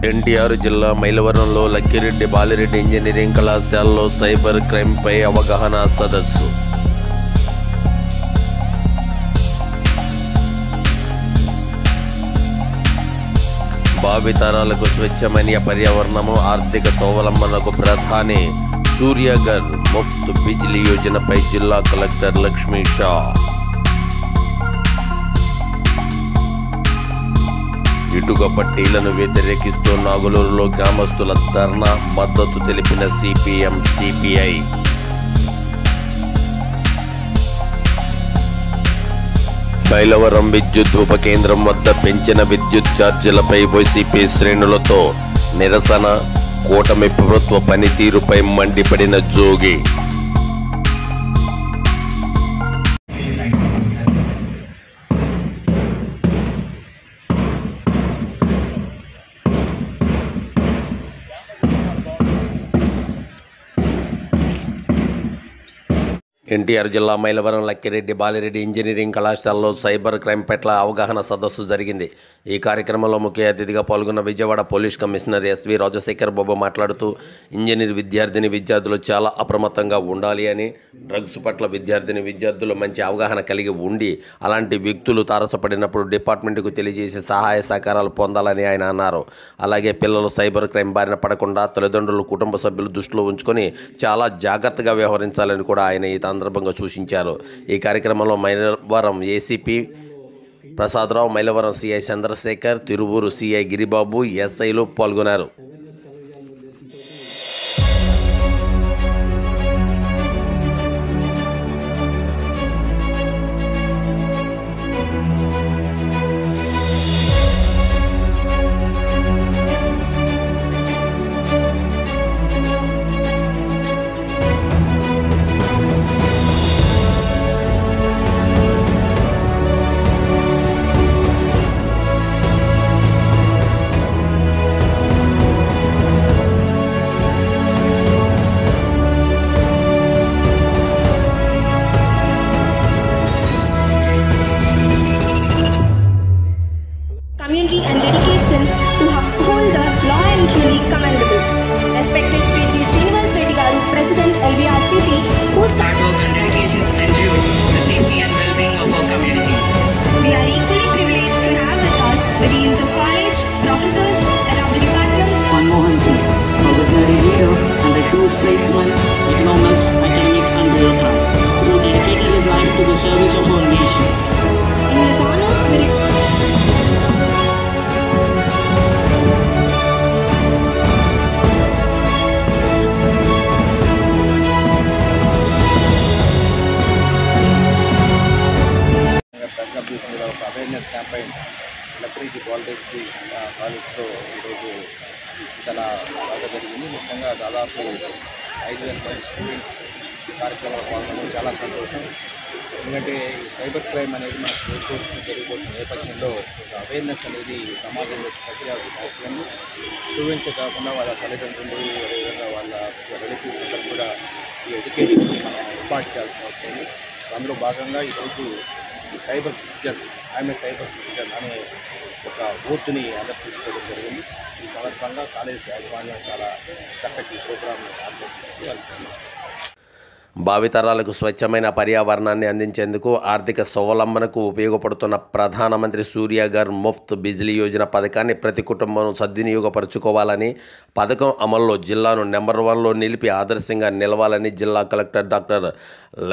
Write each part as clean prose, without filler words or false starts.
ఎన్టీఆర్ జిల్లా మైలవరంలో లక్కిరెడ్డి బాలిరెడ్డి ఇంజనీరింగ్ కళాశాలలో సైబర్ క్రైమ్పై అవగాహన సదస్సు. భావితరాలకు స్వచ్ఛమైన పర్యావరణము, ఆర్థిక స్వావలంబనకు ప్రధాని సూర్యఘర్ ముఫ్త్ బిజిలీ యోజనపై జిల్లా కలెక్టర్ లక్ష్మీ షా. ఇటుక పట్టీలను వ్యతిరేకిస్తూ నాగులూరులో గ్రామస్తుల ధర్నా, మద్దతు తెలిపిన సిపిఎం సిపిఐ. మైలవరం విద్యుత్ ఉప కేంద్రం వద్ద పెంచిన విద్యుత్ ఛార్జీలపై వైసీపీ శ్రేణులతో నిరసన, కూటమి ప్రభుత్వ పనితీరుపై మండిపడిన జోగి. ఎన్టీఆర్ జిల్లా మైలవరం లక్కిరెడ్డి బాలిరెడ్డి ఇంజనీరింగ్ కళాశాలలో సైబర్ క్రైమ్ పట్ల అవగాహన సదస్సు జరిగింది. ఈ కార్యక్రమంలో ముఖ్య అతిథిగా పాల్గొన్న Vijayawada police commissioner S V Rajasekhar Babu మాట్లాడుతూ, ఇంజనీర్ విద్యార్థులు చాలా అప్రమత్తంగా ఉండాలి అని, డ్రగ్స్ పట్ల విద్యార్థులు మంచి అవగాహన కలిగి ఉండి అలాంటి వ్యక్తులు తారసపడినప్పుడు డిపార్ట్మెంట్కు తెలియజేసి సహాయ సహకారాలు పొందాలని ఆయన అన్నారు. అలాగే పిల్లలు సైబర్ క్రైమ్ బారిన పడకుండా తల్లిదండ్రులు, కుటుంబ సభ్యులు దృష్టిలో ఉంచుకొని చాలా జాగ్రత్తగా వ్యవహరించాలని కూడా ఆయన ఈ సందర్భంగా సూచించారు. ఈ కార్యక్రమంలో Mylavaram ACP Prasadarao, Mylavaram CI Chandrasekhar, Tiruvuru CI Giribabu, ఎస్ఐలు పాల్గొన్నారు. Community and dedication to uphold the law and truly commendable. Respected Sri G. Srinivas Reddy Garu, President LVRCT, whose hard work and dedications ensure the safety and well-being of our community. We are equally privileged to have with us the deans of college, professors, and of the departments. Manmohan Singh, a visionary leader and a true statesman, economist, academic and bureaucrat, who dedicated his life to the service of our nation. In his honor, we awareness campaign Lakkireddy Balireddy కాలేజ్లో ఈరోజు చాలా బాగా జరిగింది. ముఖ్యంగా దాదాపు 5,000 మంది students కార్యక్రమంలో పాల్గొనడం చాలా సంతోషం. ఎందుకంటే సైబర్ క్రైమ్ అనేది మనకు రోజురోజుకి జరిగిపోతున్న నేపథ్యంలో అవేర్నెస్ అనేది సమాజంలో స్ప్రెడ్ చేయాల్సిన అవసరం ఉంది. స్టూడెంట్సే కాకుండా వాళ్ళ తల్లిదండ్రులు, అదేవిధంగా వాళ్ళ రిలేటివ్స్ అందరూ కూడా ఈ ఎడ్యుకేషన్ మనం ఇంపార్ట్ చేయాల్సిన అవసరం ఉంది. అందులో భాగంగా ఈరోజు సైబర్ సిటిజన్ అనే ఒక బోర్డుని అందరు తీసుకోవడం జరిగింది. ఈ సందర్భంగా కాలేజ్ యాజమాన్యం చాలా చక్కటి ప్రోగ్రాంని ఆర్గనైజ్ చేస్తూ వెళ్తుంది. భావితరాలకు స్వచ్ఛమైన పర్యావరణాన్ని అందించేందుకు ఆర్థిక స్వావలంబనకు ఉపయోగపడుతున్న ప్రధానమంత్రి సూర్యఘర్ ముఫ్త్ బిజిలీ యోజన పథకాన్ని ప్రతి కుటుంబం సద్వినియోగపరచుకోవాలని, పథకం అమల్లో జిల్లాను నెంబర్ 1లో నిలిపి ఆదర్శంగా నిలవాలని జిల్లా కలెక్టర్ డాక్టర్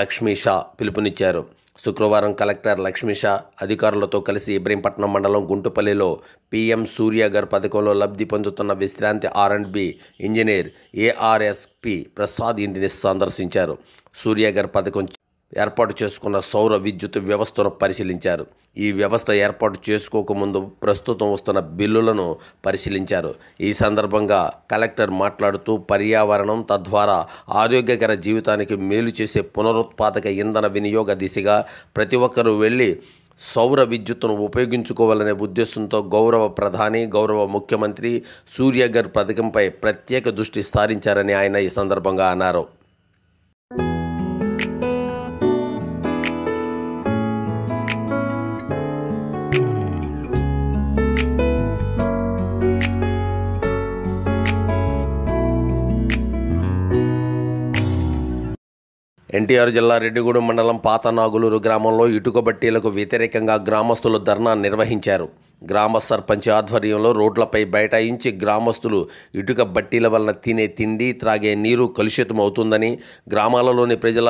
లక్ష్మీ షా పిలుపునిచ్చారు. శుక్రవారం కలెక్టర్ లక్ష్మీ షా అధికారులతో కలిసి ఇబ్రహీంపట్నం మండలం గుంటుపల్లిలో పీఎం సూర్యఘర్ పథకంలో లబ్ధి పొందుతున్న విశ్రాంతి R&B ఇంజనీర్ ARSP ప్రసాద్ ఇంటిని సందర్శించారు. సూర్యఘర్ పథకం ఏర్పాటు చేసుకున్న సౌర విద్యుత్ వ్యవస్థను పరిశీలించారు. ఈ వ్యవస్థ ఏర్పాటు చేసుకోకముందు ప్రస్తుతం వస్తున్న బిల్లులను పరిశీలించారు. ఈ సందర్భంగా కలెక్టర్ మాట్లాడుతూ, పర్యావరణం తద్వారా ఆరోగ్యకర జీవితానికి మేలు చేసే పునరుత్పాదక ఇంధన వినియోగ దిశగా ప్రతి ఒక్కరూ వెళ్ళి సౌర విద్యుత్తును ఉపయోగించుకోవాలనే ఉద్దేశంతో గౌరవ ప్రధాని, గౌరవ ముఖ్యమంత్రి సూర్యఘర్ పథకంపై ప్రత్యేక దృష్టి సారించారని ఆయన ఈ సందర్భంగా అన్నారు. ఎన్టీఆర్ జిల్లా రెడ్డిగూడెం మండలం పాత నాగులూరు గ్రామంలో ఇటుక బట్టీలకు వ్యతిరేకంగా గ్రామస్తులు ధర్నా నిర్వహించారు. గ్రామ సర్పంచ్ ఆధ్వర్యంలో రోడ్లపై బైఠాయించి గ్రామస్తులు ఇటుక బట్టీల వలన తినే తిండి, త్రాగే నీరు కలుషితమవుతుందని, గ్రామాలలోని ప్రజల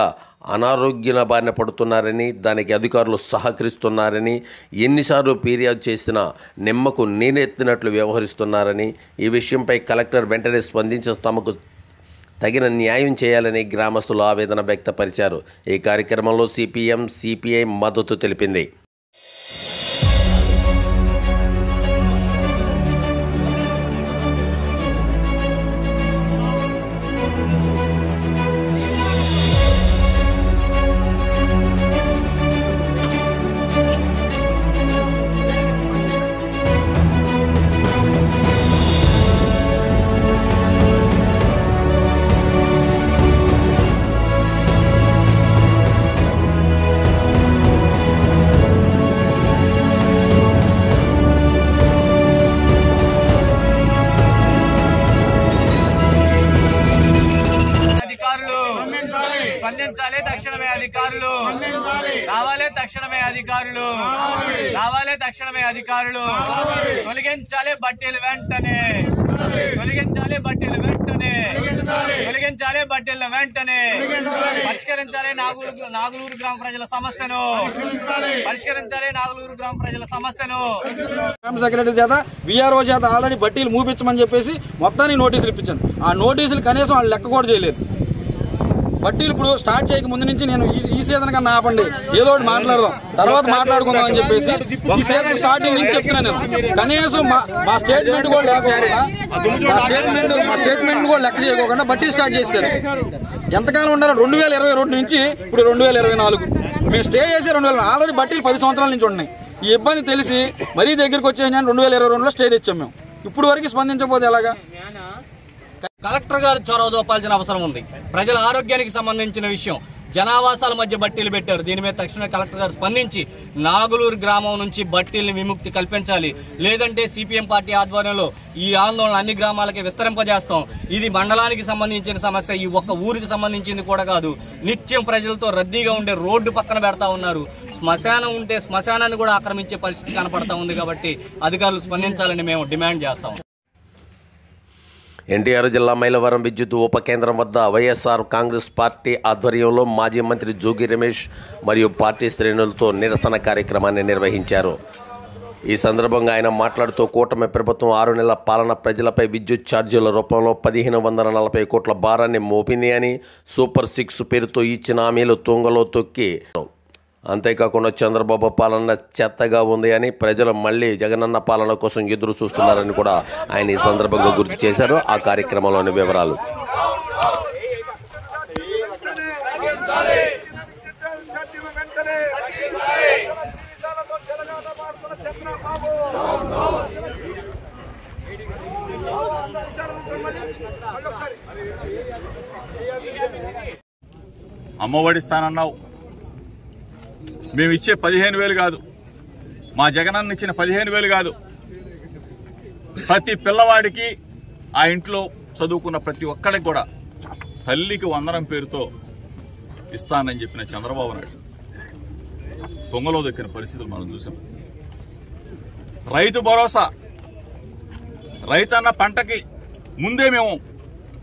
అనారోగ్యాల బారిన పడుతున్నారని, దానికి అధికారులు సహకరిస్తున్నారని, ఎన్నిసార్లు ఫిర్యాదు చేసినా నిమ్మకు నీరెత్తినట్లు వ్యవహరిస్తున్నారని, ఈ విషయంపై కలెక్టర్ వెంటనే స్పందించి తమకు తగిన న్యాయం చేయాలని గ్రామస్తులు ఆవేదన వ్యక్తపరిచారు. ఈ కార్యక్రమంలో సిపిఎం, సిపిఐ మద్దతు తెలిపింది. స్పందించాలి తక్షణమే అధికారులు, రావాలి తక్షణమే అధికారులు, రావాలి తక్షణమే అధికారులు, తొలగించాలి బట్టీలు వెంటనే, తొలగించాలి బట్టీలు వెంటనే, తొలగించాలి బట్టీలు వెంటనే, పరిష్కరించాలి నాగులూరు గ్రామ ప్రజల సమస్యను, పరిష్కరించాలి నాగులూరు గ్రామ ప్రజల సమస్యను. గ్రామ సెక్రటరీ చేత విఆర్ఓ చేత ఆల్రెడీ బట్టీలు మూపించమని చెప్పేసి మొత్తానికి నోటీసులు ఇప్పించాను. ఆ నోటీసులు కనీసం వాళ్ళు లెక్క కూడా చేయలేదు. బట్టీలు ఇప్పుడు స్టార్ట్ చేయక ముందు నుంచి నేను ఈ సీజన్ కన్నా ఆపండి, ఏదో ఒకటి మాట్లాడదాం, తర్వాత మాట్లాడుకుందాం అని చెప్పేసి ఈ సీజన్ స్టార్టింగ్ నుంచి చెప్తున్నాను. కనీసం మా స్టేట్మెంట్ కూడా లేకపోకుండా మా స్టేట్మెంట్ కూడా లెక్క చేయకోకుండా బట్టీ స్టార్ట్ చేశారు. ఎంతకాలం ఉండాలి? 2022 నుంచి ఇప్పుడు 2024 మేము స్టే చేసి 2000 ఆల్రెడీ బట్టీలు 10 సంవత్సరాల నుంచి ఉన్నాయి. ఈ ఇబ్బంది తెలిసి మరీ దగ్గరికి వచ్చేసి 2022లో స్టే తెచ్చాం మేము. ఇప్పుడు వరకు స్పందించకపోతే ఎలాగా? కలెక్టర్ గారు చొరవ చూపాల్సిన అవసరం ఉంది. ప్రజల ఆరోగ్యానికి సంబంధించిన విషయం, జనావాసాల మధ్య బట్టీలు పెట్టారు. దీని మీద తక్షణమే కలెక్టర్ గారు స్పందించి నాగులూరు గ్రామం నుంచి బట్టీల్ని విముక్తి కల్పించాలి. లేదంటే సిపిఎం పార్టీ ఆధ్వర్యంలో ఈ ఆందోళన అన్ని గ్రామాలకి విస్తరింపజేస్తాం. ఇది మండలానికి సంబంధించిన సమస్య, ఈ ఒక్క ఊరికి సంబంధించింది కూడా కాదు. నిత్యం ప్రజలతో రద్దీగా ఉండే రోడ్డు పక్కన పెడతా ఉన్నారు. శ్మశానం ఉంటే శ్మశానాన్ని కూడా ఆక్రమించే పరిస్థితి కనపడతా ఉంది. కాబట్టి అధికారులు స్పందించాలని మేము డిమాండ్ చేస్తాం. ఎన్టీఆర్ జిల్లా మైలవరం విద్యుత్ ఉప కేంద్రం వద్ద వైఎస్ఆర్ కాంగ్రెస్ పార్టీ ఆధ్వర్యంలో మాజీ మంత్రి జోగి రమేష్ మరియు పార్టీ శ్రేణులతో నిరసన కార్యక్రమాన్ని నిర్వహించారు. ఈ సందర్భంగా ఆయన మాట్లాడుతూ కూటమి ప్రభుత్వం 6 నెలల పాలన ప్రజలపై విద్యుత్ ఛార్జీల రూపంలో 1540 కోట్ల భారాన్ని మోపింది అని, సూపర్ 6 పేరుతో ఇచ్చిన హామీలు తుంగలో తొక్కి, అంతేకాకుండా చంద్రబాబు పాలన చెత్తగా ఉంది అని, ప్రజలు మళ్ళీ జగనన్న పాలన కోసం ఎదురు చూస్తున్నారని కూడా ఆయన ఈ సందర్భంగా గుర్తు చేశారు. ఆ కార్యక్రమంలోని వివరాలు. అమ్మఒడి స్థానన్నావు, మేము ఇచ్చే 15,000 కాదు, మా జగనన్న ఇచ్చిన 15,000 కాదు, ప్రతి పిల్లవాడికి ఆ ఇంట్లో చదువుకున్న ప్రతి ఒక్కడికి కూడా తల్లికి వందనం పేరుతో ఇస్తానని చెప్పిన చంద్రబాబు నాయుడు తొంగలో దక్కిన పరిస్థితులు మనం చూసాం. రైతు భరోసా, రైతన్న పంటకి ముందే మేము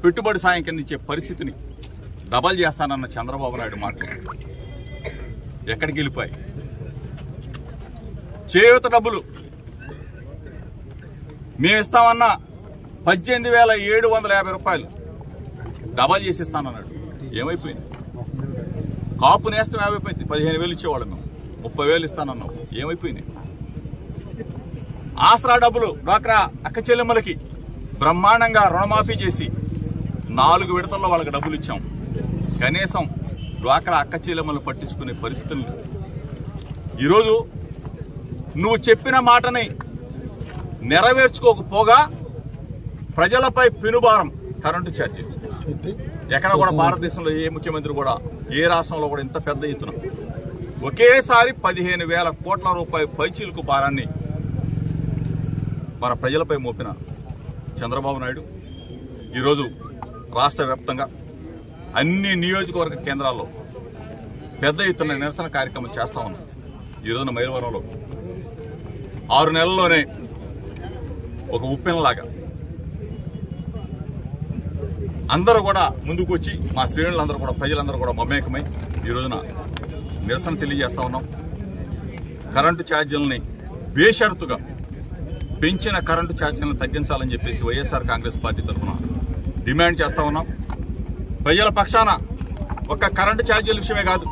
పెట్టుబడి సాయం కింద ఇచ్చే పరిస్థితిని డబల్ చేస్తానన్న చంద్రబాబు నాయుడు మాటలు ఎక్కడికి వెళ్ళిపోయి? చేయూత డబ్బులు మేము ఇస్తామన్నా 18,750 రూపాయలు డబల్ చేసి ఇస్తానన్నాడు. ఏమైపోయింది? కాపు నేస్తం ఏమైపోయింది? 15,000 ఇచ్చేవాళ్ళం మేము, 30,000 ఇస్తానన్నావు. ఏమైపోయినాయి? ఆసరా డబ్బులు డ్వాక్రా అక్క చెల్లెమ్మలకి బ్రహ్మాండంగా రుణమాఫీ చేసి 4 విడతల్లో వాళ్ళకి డబ్బులు ఇచ్చాం. కనీసం డ్వాక్రా అక్క చెల్లెమ్మలు పట్టించుకునే పరిస్థితులు. ఈరోజు నువ్వు చెప్పిన మాటని నెరవేర్చుకోకపోగా ప్రజలపై పెనుభారం, కరెంటు ఛార్జీ. ఎక్కడ కూడా భారతదేశంలో ఏ ముఖ్యమంత్రి కూడా, ఏ రాష్ట్రంలో కూడా ఇంత పెద్ద ఎత్తున ఒకేసారి 15,000 కోట్ల రూపాయల పైచీలకు భారాన్ని మన ప్రజలపై మోపిన చంద్రబాబు నాయుడు ఈరోజు రాష్ట్ర వ్యాప్తంగా అన్ని నియోజకవర్గ కేంద్రాల్లో పెద్ద ఎత్తున నిరసన కార్యక్రమం చేస్తా ఉన్నాం. ఈ రోజున మైలవరంలో 6 నెలల్లోనే ఒక ఉప్పెనలాగా అందరూ కూడా ముందుకు వచ్చి మా శ్రేణులందరూ కూడా ప్రజలందరూ కూడా మమేకమై ఈ రోజున నిరసన తెలియజేస్తా ఉన్నాం. కరెంటు ఛార్జీలని బేషరతుగా పెంచిన కరెంటు ఛార్జీలను తగ్గించాలని చెప్పేసి వైఎస్ఆర్ కాంగ్రెస్ పార్టీ తరఫున డిమాండ్ చేస్తా ఉన్నాం. ప్రజల పక్షాన ఒక్క కరెంటు ఛార్జీల విషయమే కాదు,